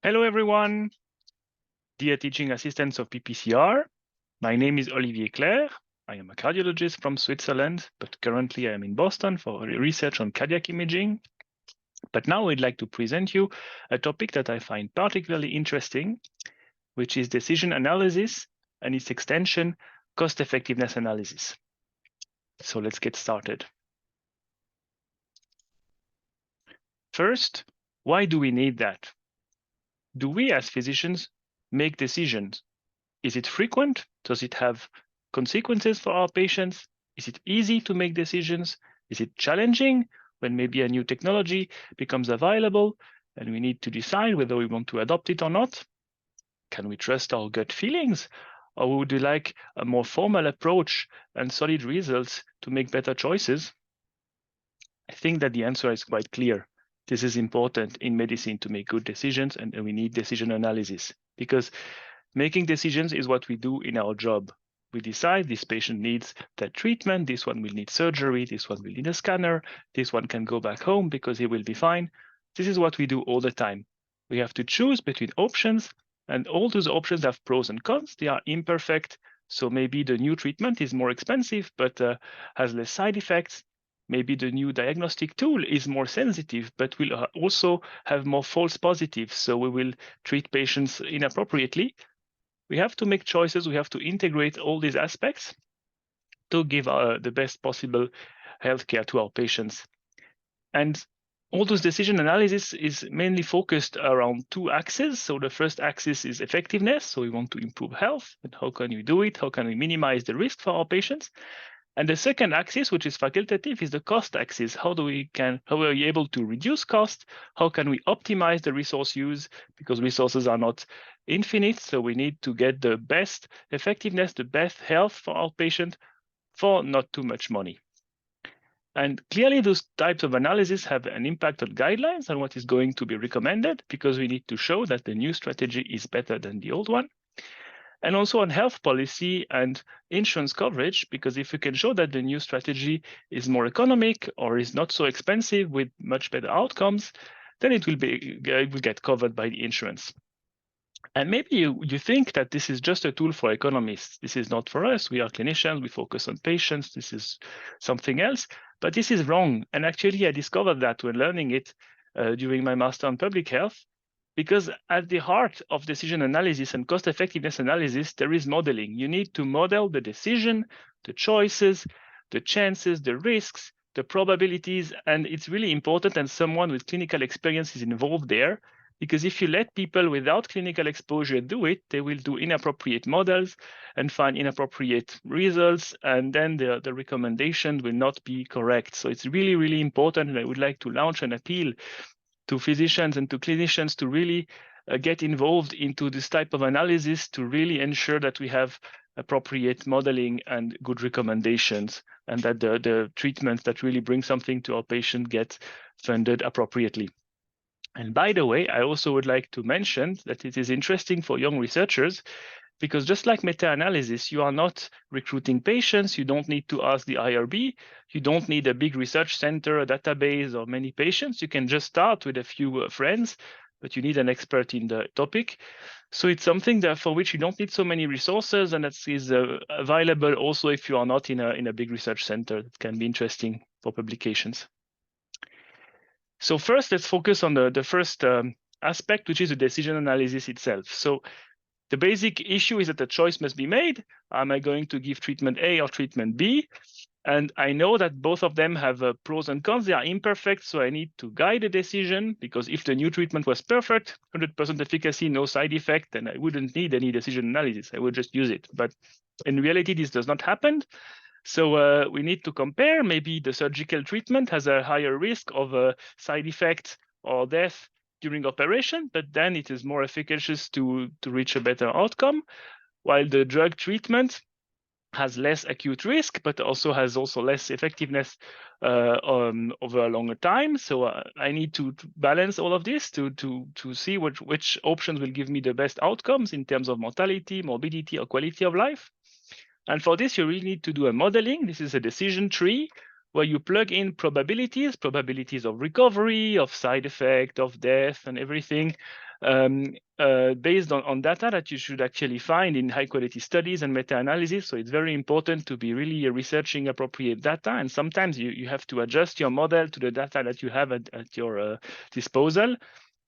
Hello, everyone. Dear teaching assistants of PPCR, my name is Olivier Clerc. I am a cardiologist from Switzerland, but currently I am in Boston for research on cardiac imaging. But now I'd like to present you a topic that I find particularly interesting, which is decision analysis and its extension, cost-effectiveness analysis. So let's get started. First, why do we need that? Do we as physicians make decisions? Is it frequent? Does it have consequences for our patients? Is it easy to make decisions? Is it challenging when maybe a new technology becomes available and we need to decide whether we want to adopt it or not? Can we trust our gut feelings? Or would we like a more formal approach and solid results to make better choices? I think that the answer is quite clear. This is important in medicine to make good decisions, and we need decision analysis because making decisions is what we do in our job. We decide this patient needs that treatment, this one will need surgery, this one will need a scanner, this one can go back home because he will be fine. This is what we do all the time. We have to choose between options, and all those options have pros and cons. They are imperfect. So maybe the new treatment is more expensive, but has less side effects. Maybe the new diagnostic tool is more sensitive, but will also have more false positives. So we will treat patients inappropriately. We have to make choices. We have to integrate all these aspects to give the best possible healthcare to our patients. And all those decision analysis is mainly focused around two axes. So the first axis is effectiveness. So we want to improve health. And how can we do it? How can we minimize the risk for our patients? And the second axis, which is facultative, is the cost axis. How are we able to reduce cost? How can we optimize the resource use? Because resources are not infinite, so we need to get the best effectiveness, the best health for our patient for not too much money. And clearly, those types of analysis have an impact on guidelines and what is going to be recommended, because we need to show that the new strategy is better than the old one. And also on health policy and insurance coverage, because if we can show that the new strategy is more economic or is not so expensive with much better outcomes, then it will get covered by the insurance. And maybe you think that this is just a tool for economists. This is not for us. We are clinicians. We focus on patients. This is something else. But this is wrong. And actually, I discovered that when learning it during my master in public health, because at the heart of decision analysis and cost effectiveness analysis, there is modeling. You need to model the decision, the choices, the chances, the risks, the probabilities. And it's really important, and someone with clinical experience is involved there. Because if you let people without clinical exposure do it, they will do inappropriate models and find inappropriate results, and then the recommendation will not be correct. So it's really, really important, and I would like to launch an appeal to physicians and to clinicians to really get involved into this type of analysis to really ensure that we have appropriate modeling and good recommendations, and that the treatments that really bring something to our patient get funded appropriately. And by the way, I also would like to mention that it is interesting for young researchers, because just like meta-analysis, you are not recruiting patients. You don't need to ask the IRB. You don't need a big research center, a database, or many patients. You can just start with a few friends, but you need an expert in the topic. So it's something that for which you don't need so many resources, and that is available also if you are not in a big research center. That can be interesting for publications. So first, let's focus on the first aspect, which is the decision analysis itself. So the basic issue is that a choice must be made. Am I going to give treatment A or treatment B? And I know that both of them have pros and cons. They are imperfect, so I need to guide a decision, because if the new treatment was perfect, 100% efficacy, no side effect, then I wouldn't need any decision analysis. I would just use it. But in reality, this does not happen. So we need to compare. Maybe the surgical treatment has a higher risk of side effects or death during operation, but then it is more efficacious to reach a better outcome, while the drug treatment has less acute risk, but also has less effectiveness over a longer time. So I need to balance all of this to see which options will give me the best outcomes in terms of mortality, morbidity, or quality of life. And for this, you really need to do a modeling. This is a decision tree where you plug in probabilities of recovery, of side effect, of death, and everything based on data that you should actually find in high quality studies and meta-analysis. So it's very important to be really researching appropriate data. And sometimes you have to adjust your model to the data that you have at your disposal.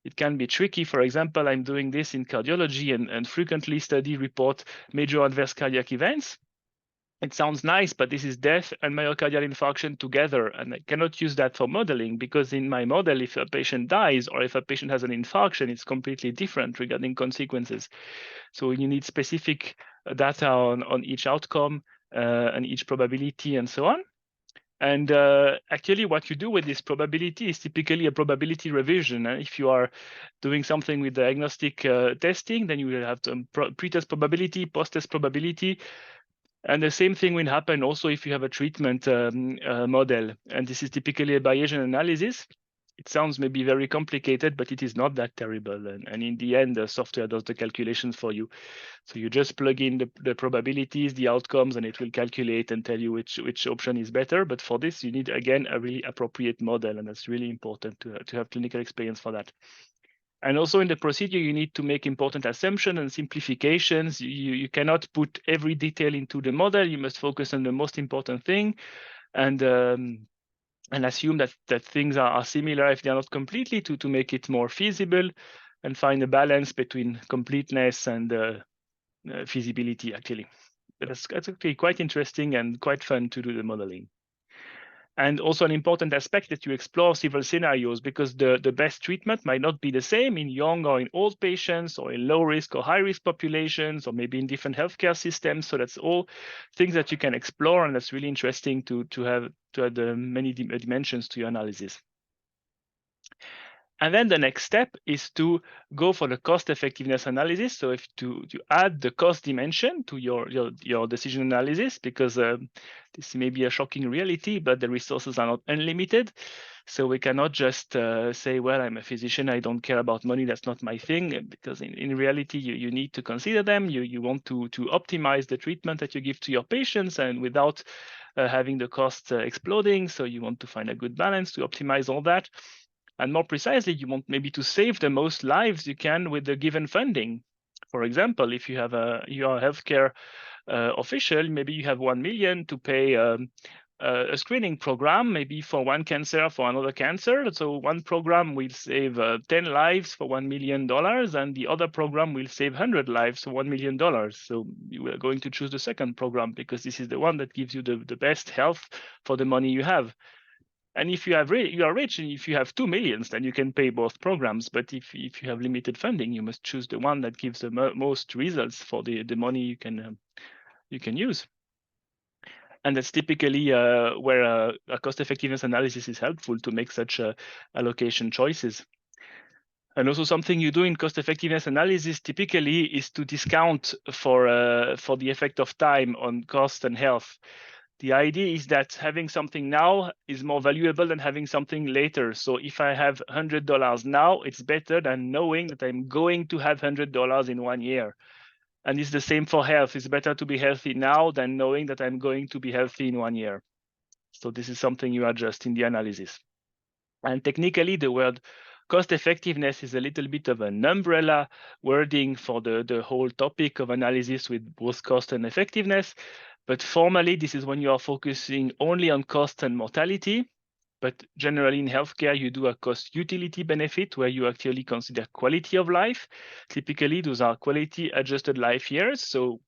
It can be tricky. For example, I'm doing this in cardiology and frequently study report major adverse cardiac events. It sounds nice, but this is death and myocardial infarction together. And I cannot use that for modeling because in my model, if a patient dies or if a patient has an infarction, it's completely different regarding consequences. So you need specific data on each outcome and each probability and so on. And actually, what you do with this probability is typically a probability revision. If you are doing something with diagnostic testing, then you will have some pre-test probability, post-test probability. And the same thing will happen also if you have a treatment model. And this is typically a Bayesian analysis. It sounds maybe very complicated, but it is not that terrible. And in the end, the software does the calculations for you. So you just plug in the probabilities, the outcomes, and it will calculate and tell you which option is better. But for this, you need, again, a really appropriate model. And that's really important to have clinical experience for that. And also in the procedure, you need to make important assumptions and simplifications. You cannot put every detail into the model. You must focus on the most important thing and assume that things are similar if they are not completely to make it more feasible and find a balance between completeness and feasibility, actually. But that's actually quite interesting and quite fun to do the modeling. And also an important aspect that you explore several scenarios because the best treatment might not be the same in young or in old patients or in low risk or high risk populations or maybe in different healthcare systems. So that's all things that you can explore, and that's really interesting to add many dimensions to your analysis. And then the next step is to go for the cost effectiveness analysis. So if to add the cost dimension to your decision analysis, because this may be a shocking reality, but the resources are not unlimited. So we cannot just say, well, I'm a physician, I don't care about money, that's not my thing, because in reality, you need to consider them. You want to optimize the treatment that you give to your patients and without having the cost exploding. So you want to find a good balance to optimize all that. And more precisely, you want maybe to save the most lives you can with the given funding. For example, if you are a healthcare official, maybe you have 1 million to pay a screening program, maybe for one cancer, for another cancer. So one program will save 10 lives for $1 million, and the other program will save 100 lives for $1 million. So you are going to choose the second program because this is the one that gives you the best health for the money you have. And if you are rich, and if you have 2 million, then you can pay both programs. But if you have limited funding, you must choose the one that gives the most results for the money you can use. And that's typically where a cost effectiveness analysis is helpful to make such allocation choices. And also something you do in cost effectiveness analysis typically is to discount for the effect of time on cost and health. The idea is that having something now is more valuable than having something later. So if I have $100 now, it's better than knowing that I'm going to have $100 in 1 year. And it's the same for health. It's better to be healthy now than knowing that I'm going to be healthy in 1 year. So this is something you adjust in the analysis. And technically, the word cost effectiveness is a little bit of an umbrella wording for the whole topic of analysis with both cost and effectiveness. But formally, this is when you are focusing only on cost and mortality. But generally in healthcare, you do a cost utility benefit where you actually consider quality of life. Typically, those are quality adjusted life years. So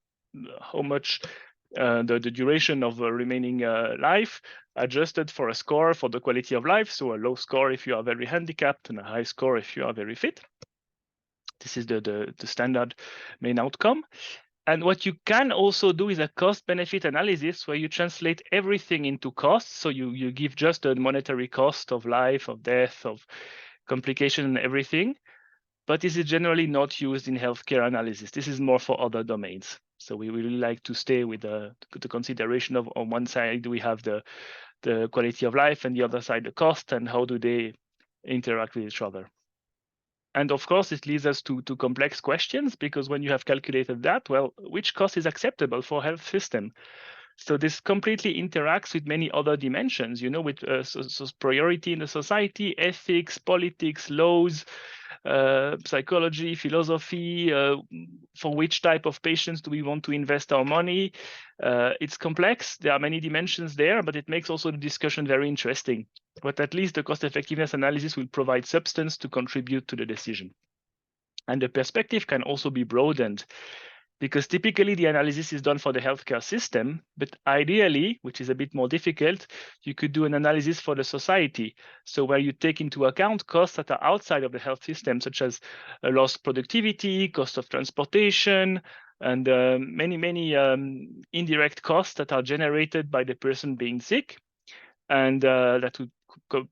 how much the duration of remaining life adjusted for a score for the quality of life. So a low score if you are very handicapped and a high score if you are very fit. This is the standard main outcome. And what you can also do is a cost benefit analysis where you translate everything into costs. So you give just the monetary cost of life, of death, of complication and everything. But this is generally not used in healthcare analysis. This is more for other domains. So we really like to stay with the consideration of on one side, we have the quality of life and the other side, the cost, and how do they interact with each other. And of course, it leads us to complex questions, because when you have calculated that, well, which cost is acceptable for a health system? So this completely interacts with many other dimensions, with priority in the society, ethics, politics, laws, psychology, philosophy, for which type of patients do we want to invest our money. It's complex. There are many dimensions there, but it makes also the discussion very interesting. But at least the cost effectiveness analysis will provide substance to contribute to the decision. And the perspective can also be broadened, because typically the analysis is done for the healthcare system, but ideally, which is a bit more difficult, you could do an analysis for the society. So where you take into account costs that are outside of the health system, such as lost productivity, cost of transportation, and many indirect costs that are generated by the person being sick. And that would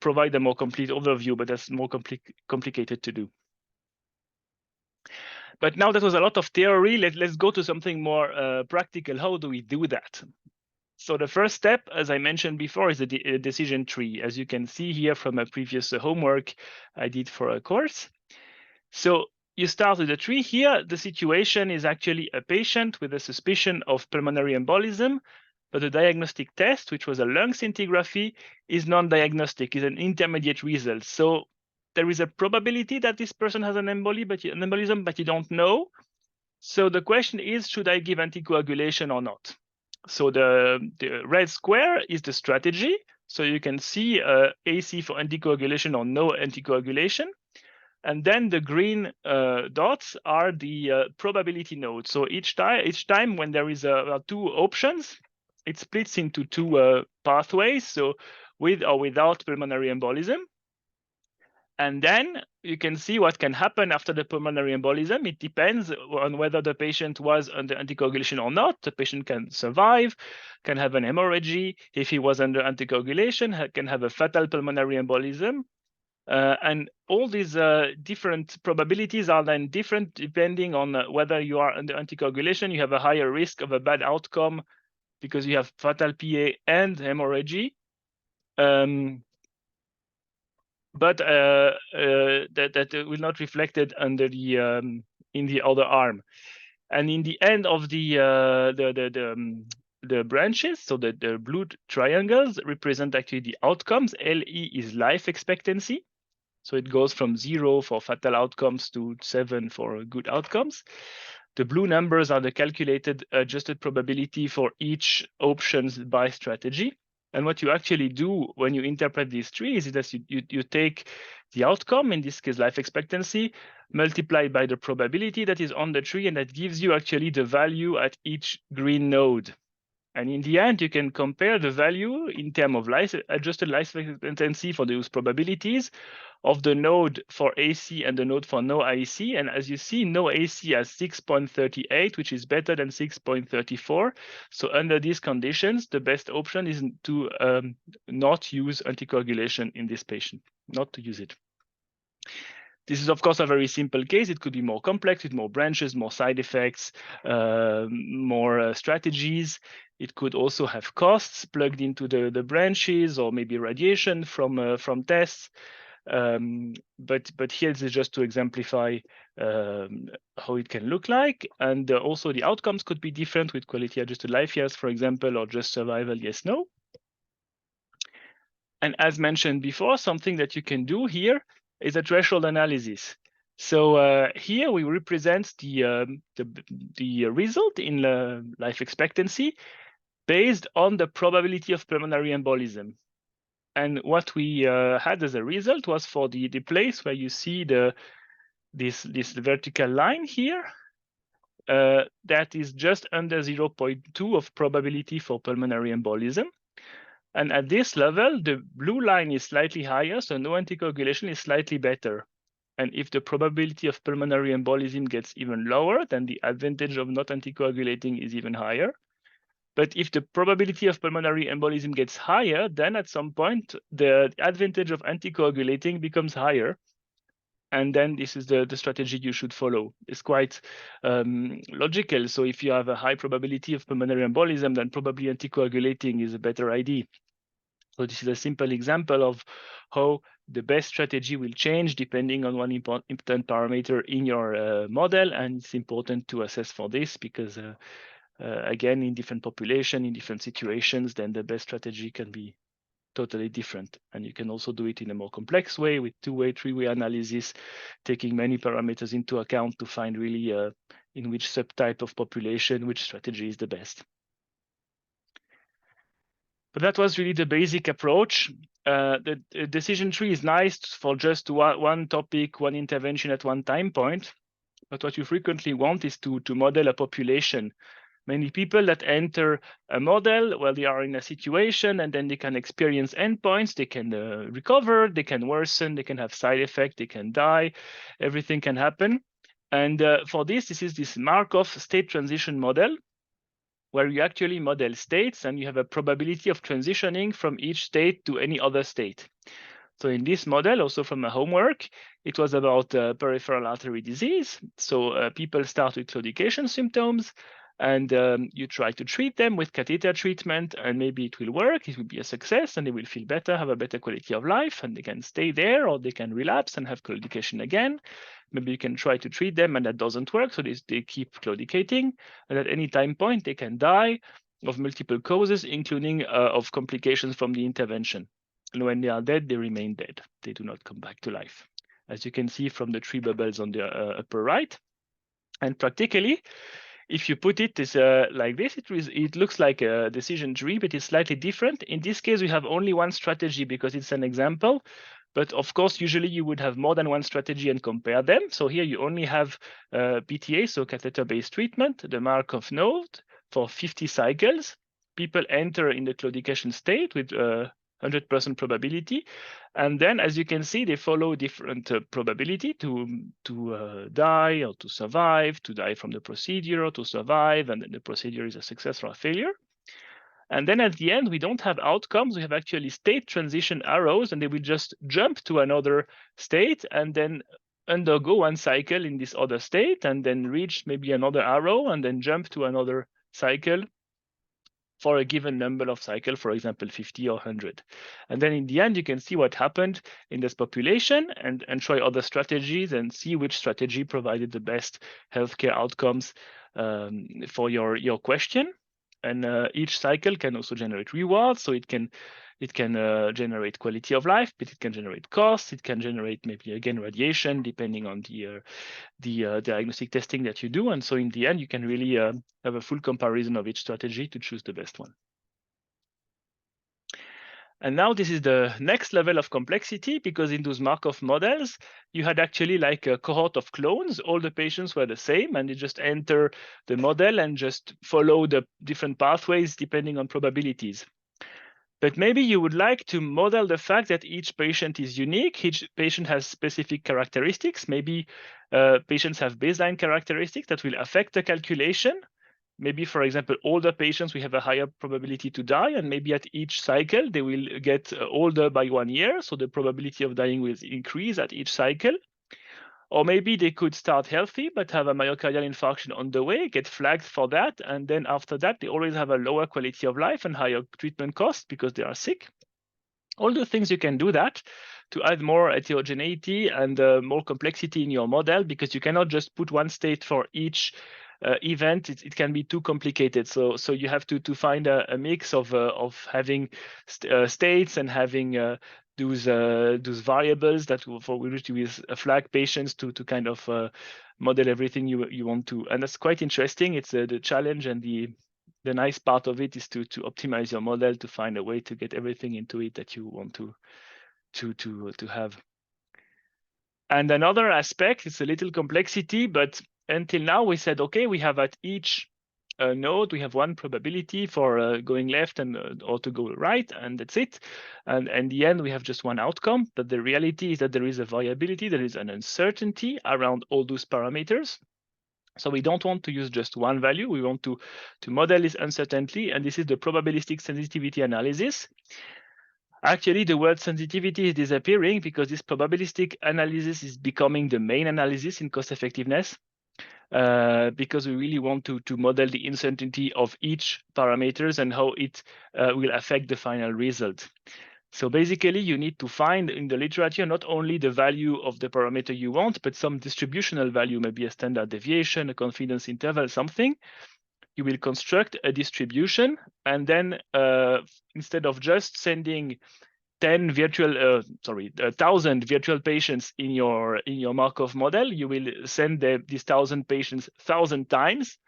provide a more complete overview, but that's more complicated to do. But now that was a lot of theory. Let's go to something more practical. How do we do that? So the first step, as I mentioned before, is a decision tree, as you can see here from a previous homework I did for a course. So you start with a tree here. The situation is actually a patient with a suspicion of pulmonary embolism, but the diagnostic test, which was a lung scintigraphy, is non-diagnostic, is an intermediate result. So there is a probability that this person has an embolism, but you don't know. So the question is, should I give anticoagulation or not? So the red square is the strategy. So you can see AC for anticoagulation or no anticoagulation. And then the green dots are the probability nodes. So each time when there is two options, it splits into two pathways. So with or without pulmonary embolism. And then you can see what can happen after the pulmonary embolism. It depends on whether the patient was under anticoagulation or not. The patient can survive, can have an hemorrhage. If he was under anticoagulation, can have a fatal pulmonary embolism. And all these different probabilities are then different depending on whether you are under anticoagulation. You have a higher risk of a bad outcome because you have fatal PA and hemorrhage. But that will not reflected under the in the other arm. And in the end of the branches, so the blue triangles represent actually the outcomes. LE is life expectancy. So it goes from 0 for fatal outcomes to 7 for good outcomes. The blue numbers are the calculated adjusted probability for each options by strategy. And what you actually do when you interpret these trees is that you take the outcome, in this case life expectancy, multiplied by the probability that is on the tree, and that gives you actually the value at each green node. And in the end, you can compare the value in terms of adjusted life expectancy for those probabilities of the node for AC and the node for no AC. And as you see, no AC has 6.38, which is better than 6.34. So under these conditions, the best option is to not use anticoagulation in this patient, not to use it. This is, of course, a very simple case. It could be more complex with more branches, more side effects, more strategies. It could also have costs plugged into the branches, or maybe radiation from tests. But here this is just to exemplify how it can look like. And also the outcomes could be different with quality adjusted life years, for example, or just survival, yes, no. And as mentioned before, something that you can do here is a threshold analysis. So here we represent the result in life expectancy based on the probability of pulmonary embolism. And what we had as a result was for the place where you see this vertical line here, that is just under 0.2 of probability for pulmonary embolism. And at this level, the blue line is slightly higher, so no anticoagulation is slightly better. And if the probability of pulmonary embolism gets even lower, then the advantage of not anticoagulating is even higher. But if the probability of pulmonary embolism gets higher, then at some point, the advantage of anticoagulating becomes higher. And then this is the strategy you should follow. It's quite logical. So if you have a high probability of pulmonary embolism, then probably anticoagulating is a better idea. So this is a simple example of how the best strategy will change depending on one important parameter in your model. And it's important to assess for this because, again, in different population, in different situations, then the best strategy can be totally different. And you can also do it in a more complex way with two-way, three-way analysis, taking many parameters into account to find really in which subtype of population, which strategy is the best. But that was really the basic approach. The decision tree is nice for just one topic, one intervention at one time point. But what you frequently want is to model a population. Many people that enter a model, well, they are in a situation and then they can experience endpoints, they can recover, they can worsen, they can have side effects, they can die, everything can happen. And for this is this Markov state transition model, where you actually model states and you have a probability of transitioning from each state to any other state. So in this model, also from a homework, it was about peripheral artery disease. So people start with claudication symptoms, and you try to treat them with catheter treatment, and maybe it will work, it will be a success, and they will feel better, have a better quality of life, and they can stay there, or they can relapse and have claudication again. Maybe you can try to treat them and that doesn't work, so they keep claudicating, and at any time point they can die of multiple causes, including of complications from the intervention. And when they are dead, they remain dead. They do not come back to life, as you can see from the three bubbles on the upper right. And practically, if you put it like this, it looks like a decision tree, but it's slightly different. In this case, we have only one strategy because it's an example. But of course, usually you would have more than one strategy and compare them. So here you only have PTA, so catheter-based treatment, the Markov node for 50 cycles. People enter in the claudication state with 100% probability. And then, as you can see, they follow different probability to die or to survive, to die from the procedure or to survive, and then the procedure is a success or a failure. And then at the end, we don't have outcomes. We have actually state transition arrows, and they will just jump to another state and then undergo one cycle in this other state and then reach maybe another arrow and then jump to another cycle for a given number of cycles, for example, 50 or 100. And then in the end, you can see what happened in this population and try other strategies and see which strategy provided the best healthcare outcomes for your question. And each cycle can also generate rewards. So it can generate quality of life, but it can generate costs. It can generate maybe again radiation, depending on the diagnostic testing that you do. And so in the end, you can really have a full comparison of each strategy to choose the best one. And now this is the next level of complexity, because in those Markov models, you had actually like a cohort of clones. All the patients were the same, and they just enter the model and just follow the different pathways depending on probabilities. But maybe you would like to model the fact that each patient is unique. Each patient has specific characteristics. Maybe patients have baseline characteristics that will affect the calculation. Maybe, for example, older patients, we have a higher probability to die, and maybe at each cycle, they will get older by 1 year. So the probability of dying will increase at each cycle. Or maybe they could start healthy, but have a myocardial infarction on the way, get flagged for that. And then after that, they always have a lower quality of life and higher treatment costs because they are sick. All the things you can do that to add more heterogeneity and more complexity in your model, because you cannot just put one state for each event. It can be too complicated. So you have to find a mix of having states and having those variables that for which you will flag patients to kind of model everything you want to. And that's quite interesting. It's the challenge, and the nice part of it is to optimize your model to find a way to get everything into it that you want to have. And another aspect, it's a little complexity, but until now we said, okay, we have at each node, we have one probability for going left and or to go right, and that's it. And in the end, we have just one outcome. But the reality is that there is a variability, there is an uncertainty around all those parameters. So we don't want to use just one value. We want to model this uncertainty, and this is the probabilistic sensitivity analysis. Actually, the word sensitivity is disappearing because this probabilistic analysis is becoming the main analysis in cost effectiveness, because we really want to model the uncertainty of each parameters and how it will affect the final result. So basically, you need to find in the literature not only the value of the parameter you want, but some distributional value, maybe a standard deviation, a confidence interval, something, you will construct a distribution, and then instead of just sending 10 virtual, 1,000 virtual patients in your Markov model, you will send these 1,000 patients 1,000 times,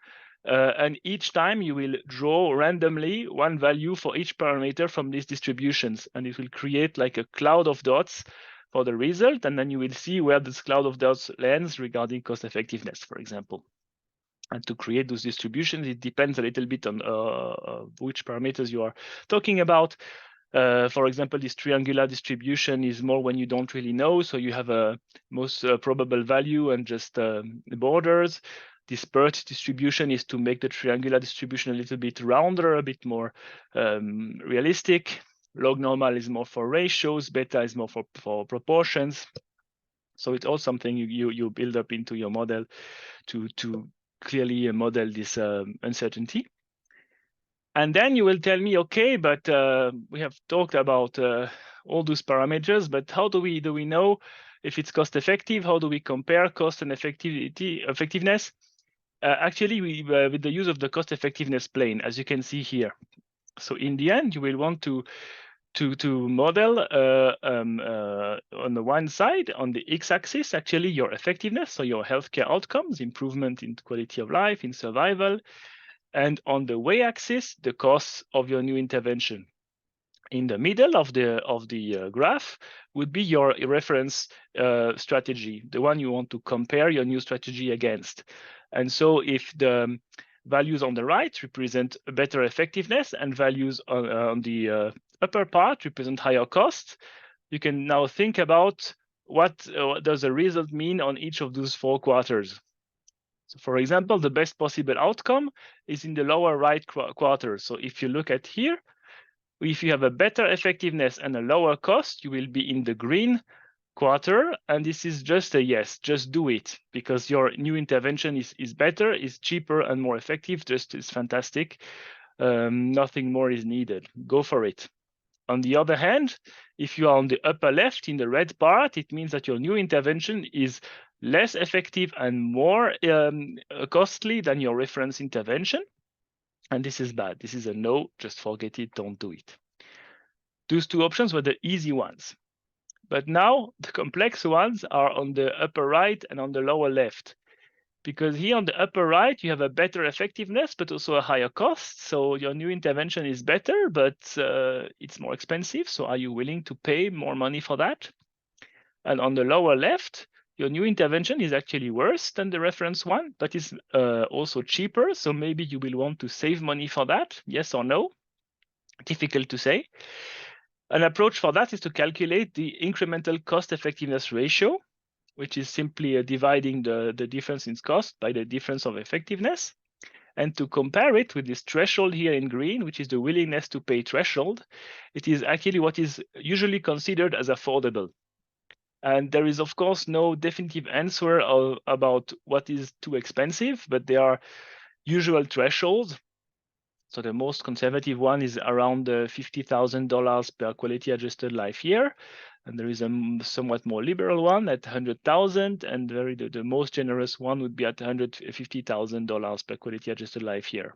and each time you will draw randomly one value for each parameter from these distributions, and it will create like a cloud of dots for the result, and then you will see where this cloud of dots lands regarding cost effectiveness, for example. And to create those distributions, it depends a little bit on which parameters you are talking about. For example, this triangular distribution is more when you don't really know, so you have a most probable value and just borders. This PERT distribution is to make the triangular distribution a little bit rounder, a bit more realistic. Log normal is more for ratios, beta is more for proportions. So it's all something you build up into your model to clearly model this uncertainty. And then you will tell me, okay, but we have talked about all those parameters, but how do we know if it's cost effective? How do we compare cost and effectiveness? Actually, with the use of the cost effectiveness plane, as you can see here. So in the end, you will want to model on the one side, on the x-axis, actually your effectiveness, so your healthcare outcomes, improvement in quality of life, in survival, and on the y-axis, the costs of your new intervention. In the middle of the graph would be your reference strategy, the one you want to compare your new strategy against. And so if the values on the right represent better effectiveness and values on the upper part represent higher costs, you can now think about what does the result mean on each of those 4 quarters. So for example, the best possible outcome is in the lower right quarter. So if you look at here, if you have a better effectiveness and a lower cost, you will be in the green quarter. And this is just a yes, just do it, because your new intervention is better, is cheaper and more effective, just is fantastic. Nothing more is needed. Go for it. On the other hand, if you are on the upper left in the red part, it means that your new intervention is less effective and more costly than your reference intervention. And this is bad. This is a no, just forget it, don't do it. Those 2 options were the easy ones. But now the complex ones are on the upper right and on the lower left. Because here on the upper right, you have a better effectiveness, but also a higher cost. So your new intervention is better, but it's more expensive. So are you willing to pay more money for that? And on the lower left, your new intervention is actually worse than the reference one, but is also cheaper. So maybe you will want to save money for that, yes or no? Difficult to say. An approach for that is to calculate the incremental cost effectiveness ratio, which is simply dividing the difference in cost by the difference of effectiveness, and to compare it with this threshold here in green, which is the willingness to pay threshold. It is actually what is usually considered as affordable. And there is, of course, no definitive answer about what is too expensive, but there are usual thresholds. So the most conservative one is around $50,000 per quality adjusted life year. And there is a somewhat more liberal one at 100,000, and the most generous one would be at $150,000 per quality adjusted life year.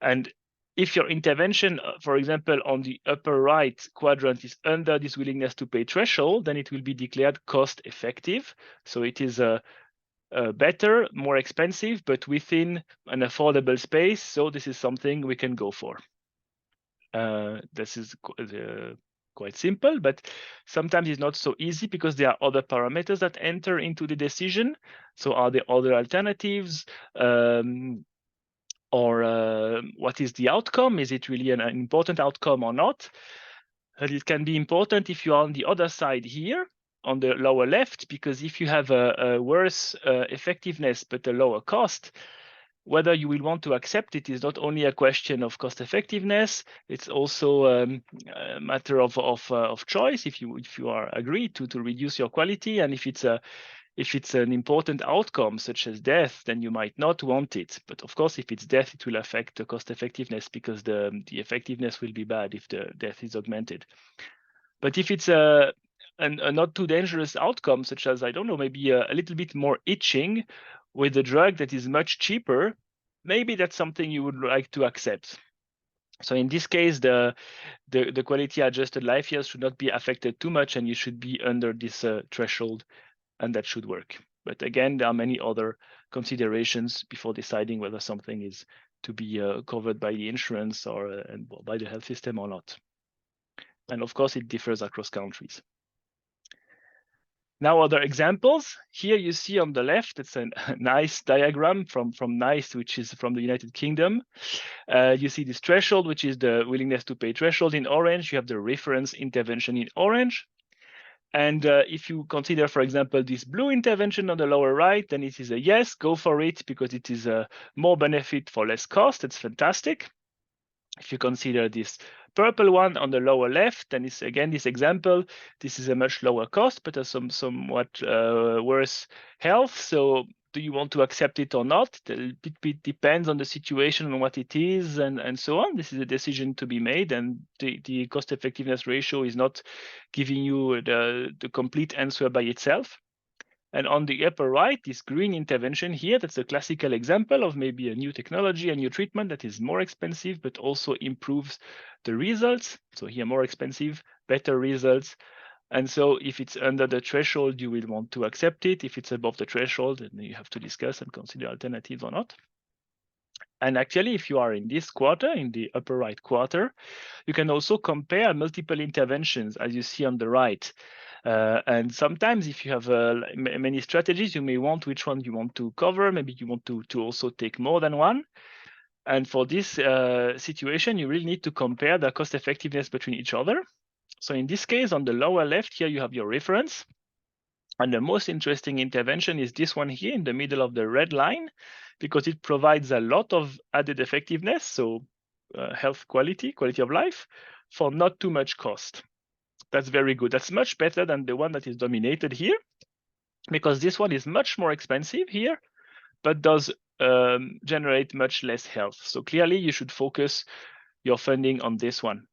And if your intervention, for example, on the upper right quadrant is under this willingness to pay threshold, then it will be declared cost effective. So it is better, more expensive, but within an affordable space. So this is something we can go for. This is quite simple, but sometimes it's not so easy because there are other parameters that enter into the decision. So are there other alternatives? Or what is the outcome? Is it really an important outcome or not? And it can be important if you are on the other side here, on the lower left, because if you have a worse effectiveness but a lower cost, whether you will want to accept it is not only a question of cost effectiveness, it's also a matter of choice. If you are agreed to reduce your quality, and if it's an important outcome such as death, then you might not want it. But of course, if it's death, it will affect the cost effectiveness because the effectiveness will be bad if the death is augmented. But if it's a not too dangerous outcome, such as, I don't know, maybe a little bit more itching with a drug that is much cheaper, maybe that's something you would like to accept. So in this case, the quality adjusted life years should not be affected too much, and you should be under this threshold, and that should work. But again, there are many other considerations before deciding whether something is to be covered by the insurance or by the health system or not. And of course, it differs across countries. Now, other examples. Here you see on the left, it's a nice diagram from NICE, which is from the United Kingdom. You see this threshold, which is the willingness to pay threshold in orange. You have the reference intervention in orange. And if you consider, for example, this blue intervention on the lower right, then it is a yes, go for it, because it is a more benefit for less cost. It's fantastic. If you consider this purple one on the lower left, then it's again this example. This is a much lower cost, but somewhat worse health. So do you want to accept it or not? It depends on the situation and what it is, and so on. This is a decision to be made, and the cost effectiveness ratio is not giving you the complete answer by itself. And on the upper right, this green intervention here, that's a classical example of maybe a new technology, a new treatment that is more expensive, but also improves the results. So here, more expensive, better results. And so if it's under the threshold, you will want to accept it. If it's above the threshold, then you have to discuss and consider alternatives or not. And actually, if you are in this quarter, in the upper right quarter, you can also compare multiple interventions, as you see on the right. And sometimes if you have many strategies, you may want which one you want to cover. Maybe you want to also take more than one. And for this situation, you really need to compare the cost effectiveness between each other. So in this case, on the lower left here, you have your reference. And the most interesting intervention is this one here in the middle of the red line, because it provides a lot of added effectiveness, so health quality of life, for not too much cost. That's very good. That's much better than the one that is dominated here, because this one is much more expensive here, but does generate much less health. So clearly you should focus your funding on this one.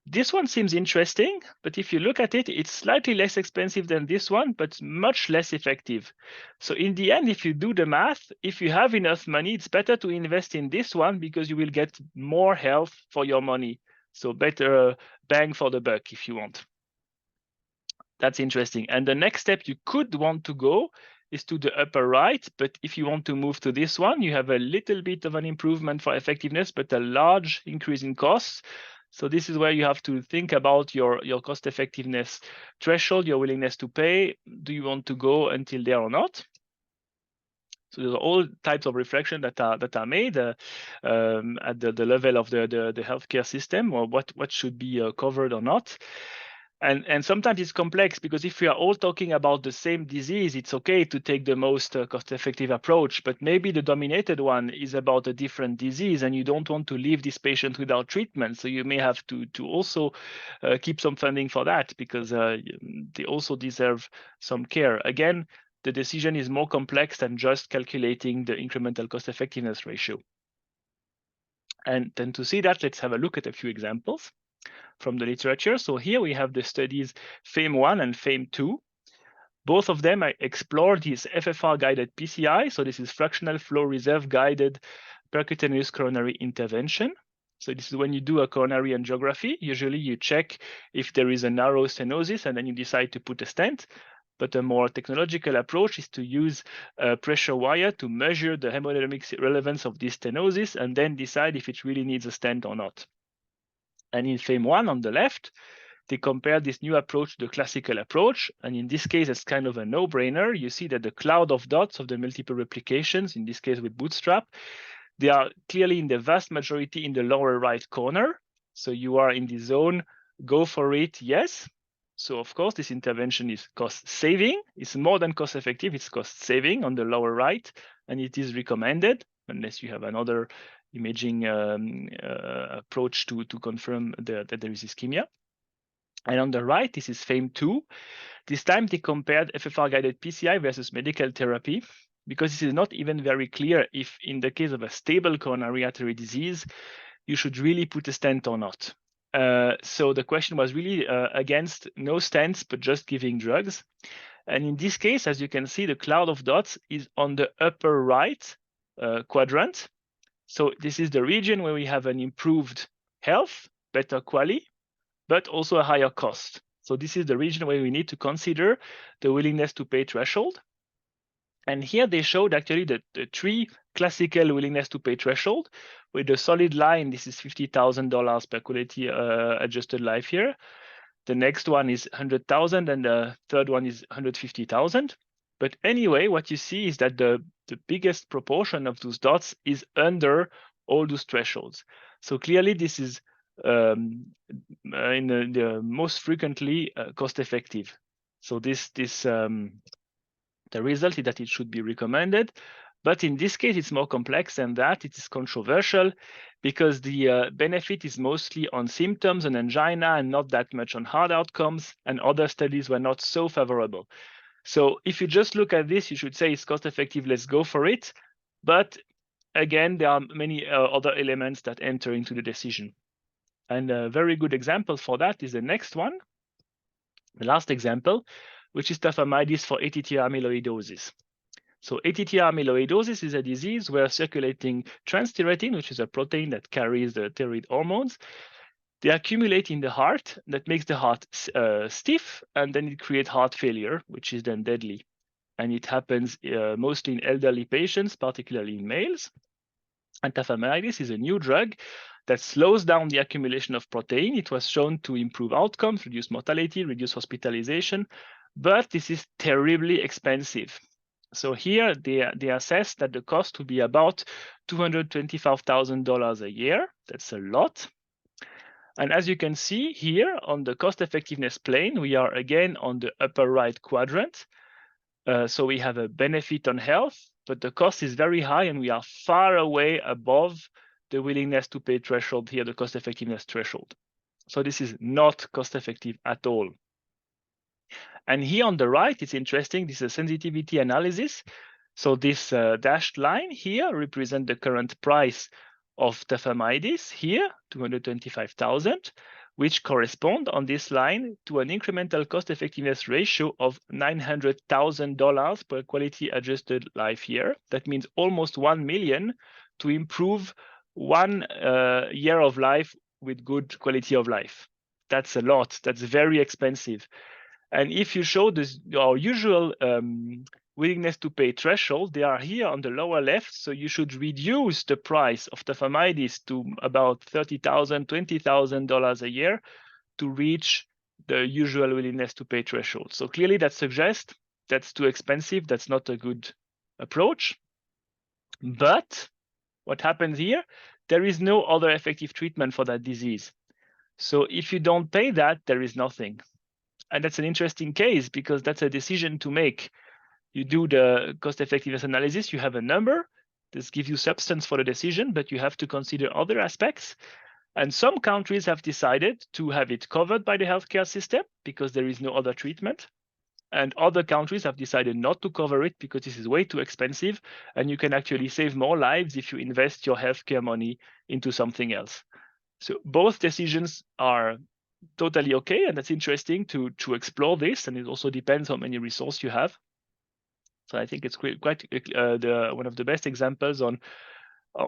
This one seems interesting, but if you look at it, it's slightly less expensive than this one, but much less effective. So in the end, if you do the math, if you have enough money, it's better to invest in this one because you will get more health for your money. So better bang for the buck if you want. That's interesting. And the next step you could want to go is to the upper right. But if you want to move to this one, you have a little bit of an improvement for effectiveness, but a large increase in costs. So this is where you have to think about your cost effectiveness threshold, your willingness to pay. Do you want to go until there or not? So there's all types of reflection that are made at the level of the healthcare system, or what should be covered or not. And sometimes it's complex, because if we are all talking about the same disease, it's okay to take the most cost-effective approach, but maybe the dominated one is about a different disease and you don't want to leave this patient without treatment. So you may have to also keep some funding for that, because they also deserve some care. Again, the decision is more complex than just calculating the incremental cost-effectiveness ratio. And then to see that, let's have a look at a few examples from the literature. So here we have the studies FAME1 and FAME2. Both of them explore this FFR-guided PCI. So this is fractional flow reserve-guided percutaneous coronary intervention. So this is when you do a coronary angiography. Usually you check if there is a narrow stenosis, and then you decide to put a stent. But a more technological approach is to use a pressure wire to measure the hemodynamic relevance of this stenosis and then decide if it really needs a stent or not. And in FAME1 on the left, they compare this new approach to the classical approach. And in this case, it's kind of a no-brainer. You see that the cloud of dots of the multiple replications, in this case with Bootstrap, they are clearly in the vast majority in the lower right corner. So you are in the zone, go for it, yes. So of course, this intervention is cost saving. It's more than cost effective, it's cost saving on the lower right. And it is recommended, unless you have another imaging approach to confirm that there is ischemia. And on the right, this is FAME2. This time they compared FFR-guided PCI versus medical therapy, because this is not even very clear if in the case of a stable coronary artery disease, you should really put a stent or not. So the question was really against no stents, but just giving drugs. And in this case, as you can see, the cloud of dots is on the upper right quadrant. So this is the region where we have an improved health, better quality, but also a higher cost. So this is the region where we need to consider the willingness to pay threshold. And here they showed actually the three classical willingness to pay threshold with the solid line. This is $50,000 per quality adjusted life year. The next one is 100,000 and the third one is 150,000. But anyway, what you see is that the biggest proportion of those dots is under all those thresholds. So clearly this is in the most frequently cost effective. So the result is that it should be recommended. But in this case, it's more complex than that. It is controversial because the benefit is mostly on symptoms and angina and not that much on hard outcomes, and other studies were not so favorable. So if you just look at this, you should say it's cost effective, let's go for it. But again, there are many other elements that enter into the decision. And a very good example for that is the next one, the last example, which is tafamidis for ATTR amyloidosis. So ATTR amyloidosis is a disease where circulating transthyretin, which is a protein that carries the thyroid hormones, they accumulate in the heart. That makes the heart stiff, and then it creates heart failure, which is then deadly. And it happens mostly in elderly patients, particularly in males. And tafamidis is a new drug that slows down the accumulation of protein. It was shown to improve outcomes, reduce mortality, reduce hospitalization, but this is terribly expensive. So here they assess that the cost would be about $225,000 a year. That's a lot. And as you can see here on the cost effectiveness plane, we are again on the upper right quadrant. So we have a benefit on health, but the cost is very high and we are far away above the willingness to pay threshold here, the cost effectiveness threshold. So this is not cost effective at all. And here on the right, it's interesting, this is a sensitivity analysis. So this dashed line here represents the current price of tafamidis here, 225,000, which correspond on this line to an incremental cost effectiveness ratio of $900,000 per quality adjusted life year. That means almost 1 million to improve 1 year of life with good quality of life. That's a lot. That's very expensive. And if you show this, our usual willingness to pay threshold, they are here on the lower left. So you should reduce the price of tafamidis to about $30,000, $20,000 a year to reach the usual willingness to pay threshold. So clearly that suggests that's too expensive. That's not a good approach. But what happens here? There is no other effective treatment for that disease. So if you don't pay that, there is nothing. And that's an interesting case because that's a decision to make. You do the cost effectiveness analysis, you have a number. This gives you substance for the decision, but you have to consider other aspects. And some countries have decided to have it covered by the healthcare system because there is no other treatment. And other countries have decided not to cover it because this is way too expensive. And you can actually save more lives if you invest your healthcare money into something else. So both decisions are totally okay, and that's interesting to explore this, and it also depends how many resources you have. So I think it's quite one of the best examples on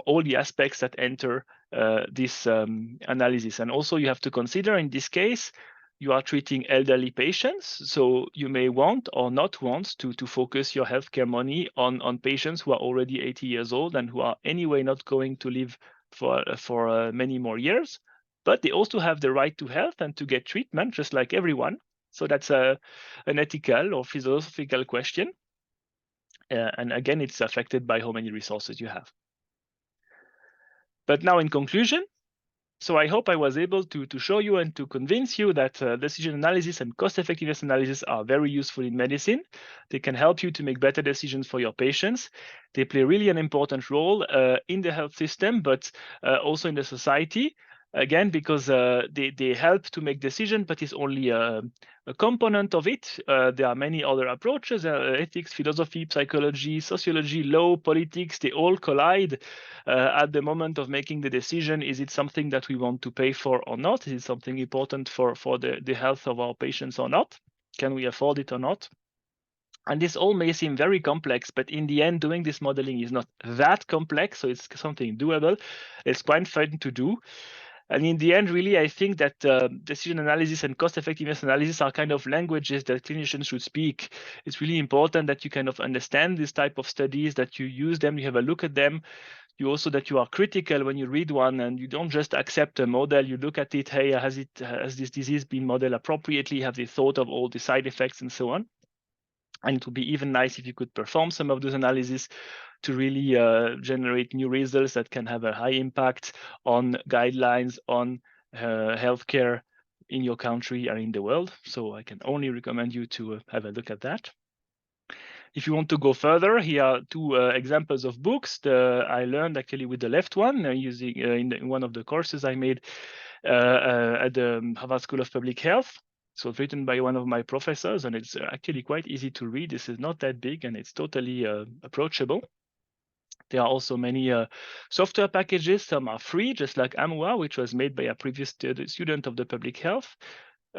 all the aspects that enter this analysis. And also you have to consider in this case, you are treating elderly patients, so you may want or not want to focus your healthcare money on patients who are already 80 years old and who are anyway not going to live for many more years. But they also have the right to health and to get treatment just like everyone. So that's an ethical or philosophical question. And again, it's affected by how many resources you have. But now in conclusion, so I hope I was able to show you and to convince you that decision analysis and cost effectiveness analysis are very useful in medicine. They can help you to make better decisions for your patients. They play really an important role in the health system, but also in the society. Again, because they help to make decisions, but it's only a component of it. There are many other approaches, ethics, philosophy, psychology, sociology, law, politics, they all collide at the moment of making the decision. Is it something that we want to pay for or not? Is it something important for the health of our patients or not? Can we afford it or not? And this all may seem very complex, but in the end, doing this modeling is not that complex. So it's something doable. It's quite fun to do. And in the end, really, I think that decision analysis and cost effectiveness analysis are kind of languages that clinicians should speak. It's really important that you kind of understand this type of studies, that you use them, you have a look at them. You also that you are critical when you read one, and you don't just accept a model. You look at it. Hey, has this disease been modeled appropriately? Have they thought of all the side effects and so on? And it would be even nice if you could perform some of those analyses to really generate new results that can have a high impact on guidelines, on healthcare in your country or in the world. So I can only recommend you to have a look at that. If you want to go further, here are two examples of books. I learned actually with the left one using in one of the courses I made at the Harvard School of Public Health. So it's written by one of my professors, and it's actually quite easy to read. This is not that big, and it's totally approachable. There are also many software packages. Some are free, just like AMWA, which was made by a previous student of the Public Health,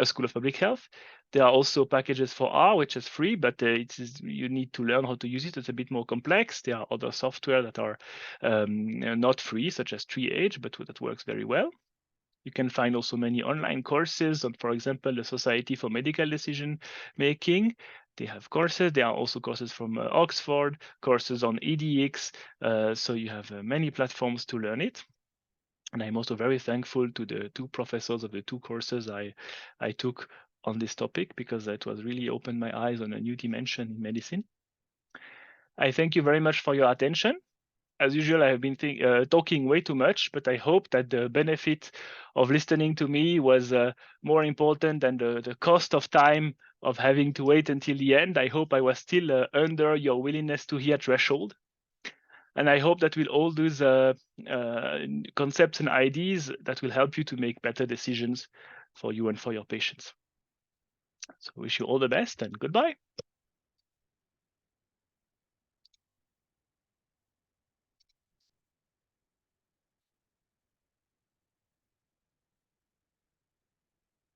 School of Public Health. There are also packages for R, which is free, but you need to learn how to use it. It's a bit more complex. There are other software that are not free, such as Triage, but that works very well. You can find also many online courses on, for example, the Society for Medical Decision Making. They have courses. There are also courses from Oxford, courses on EDX. So you have many platforms to learn it. And I'm also very thankful to the two professors of the two courses I took on this topic, because it was really opened my eyes on a new dimension in medicine. I thank you very much for your attention. As usual, I have been talking way too much, but I hope that the benefit of listening to me was more important than the cost of time of having to wait until the end. I hope I was still under your willingness to hear threshold. And I hope that with all those concepts and ideas that will help you to make better decisions for you and for your patients. So I wish you all the best, and goodbye.